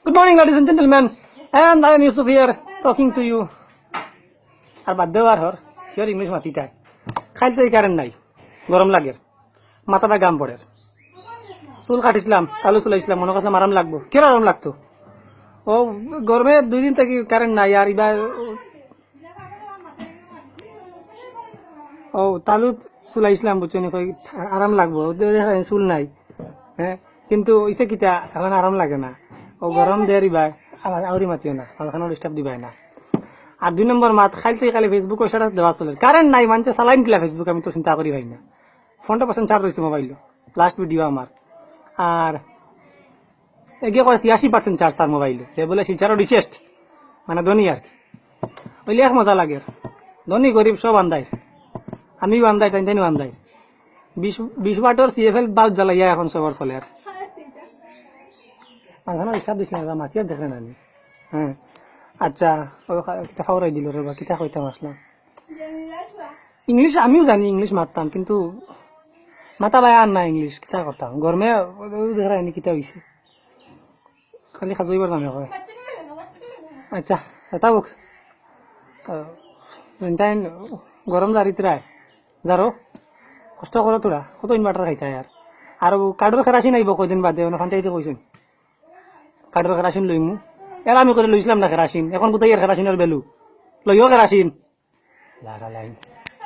Good morning, ladies and gentlemen. And I am Yusuf here talking to you. আর বাদ দেওয়ার হর sure English মাতি তাই খাইতে কারেন্ট নাই গরম লাগে মাথাটা গাম পড়ে চুল কাটিছিলাম তালু চুলাইছিলাম মনে করছিলাম আরাম লাগবো কেন আরাম লাগতো ও গরমে 2 দিন থেকে কারেন্ট নাই আর এবার ও তালু চুলাইছিলাম বুঝছো নি আরাম লাগবো চুল নাই হ্যাঁ কিন্তু ইসে কিতা এখন আরাম লাগে না ও গরম দেয় এবার আউরি মাতিও না ওখানে ডিস্টার্ব দিবাই না আর 2 নম্বর মাত খাইতে খালি ফেসবুক সেটা দেওয়া চলে কারেন্ট নাই মানুষ চালাইন কিলা ফেসবুক আমি তো চিন্তা করি ভাই না ফোনটা পার্সেন্ট চার্জ রয়েছে মোবাইল লাস্ট ভিডিও আমার আর এগিয়ে করে 86% চার্জ তার মোবাইলে সে বলে শিলচারও রিচেস্ট মানে ধনী আর কি ওইলে এক মজা লাগে ধনী গরিব সব আন্দায় আমিও আন্দায় টাইনটাইনও আন্দায় 20 ওয়াটের সিএফএল বাল্ব জ্বালাইয়া এখন সবার চলে আর মাঝখানে হিসাব দিস না মাছি আর দেখলেন আমি হ্যাঁ আচ্ছা কিতা খাওয়াই দিল রে বা কিতা কইতাম আসলাম ইংলিশ আমিও জানি ইংলিশ মারতাম কিন্তু মাথা বাই আর না ইংলিশ কিতা করতাম গরমে দেখা এনে কিতা হয়েছে খালি খাজইবার জানে হয় আচ্ছা এটা হোক টাইম গরম জারিত রায় যারো কষ্ট করো তোরা কত ইনভার্টার খাইতা আর কার্ডর খেরাসিন আইব কদিন বাদে ওখান চাইতে কইছেন কার্ডর খেরাসিন লইমু এর আমি করে লইছিলাম না খেরাসিন এখন কোথায় এর খেরাসিনের বেলু লইও খেরাসিন লাইন